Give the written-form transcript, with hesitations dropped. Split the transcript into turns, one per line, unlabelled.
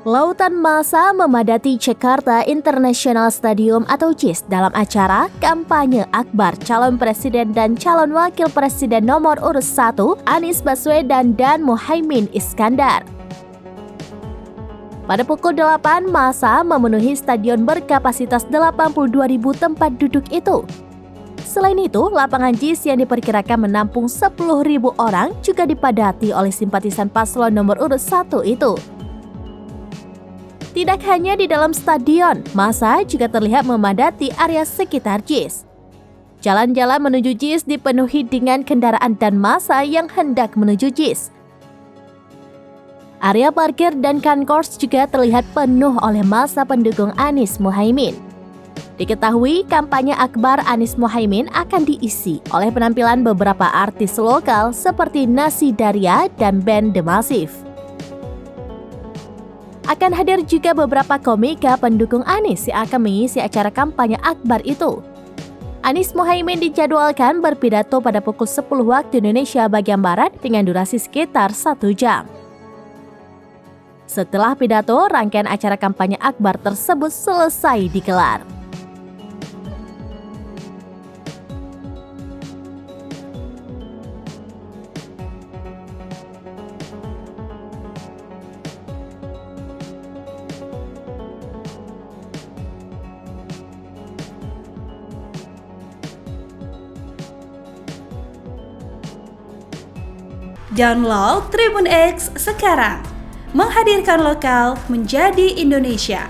Lautan massa memadati Jakarta International Stadium atau JIS dalam acara kampanye akbar calon presiden dan calon wakil presiden nomor urut 1 Anies Baswedan dan Muhaimin Iskandar. Pada pukul 8, massa memenuhi stadion berkapasitas 82.000 tempat duduk itu. Selain itu, lapangan JIS yang diperkirakan menampung 10.000 orang juga dipadati oleh simpatisan paslon nomor urut 1 itu. Tidak hanya di dalam stadion, massa juga terlihat memadati area sekitar JIS. Jalan-jalan menuju JIS dipenuhi dengan kendaraan dan massa yang hendak menuju JIS. Area parkir dan concourse juga terlihat penuh oleh massa pendukung Anies Muhaimin. Diketahui kampanye akbar Anies Muhaimin akan diisi oleh penampilan beberapa artis lokal seperti Nasi Daria dan band The Massive. Akan hadir juga beberapa komika pendukung Anies yang akan mengisi acara kampanye akbar itu. Anies Muhaimin dijadwalkan berpidato pada pukul 10 waktu Indonesia bagian Barat dengan durasi sekitar 1 jam. Setelah pidato, rangkaian acara kampanye akbar tersebut selesai digelar.
Download Tribun X sekarang, menghadirkan lokal menjadi Indonesia.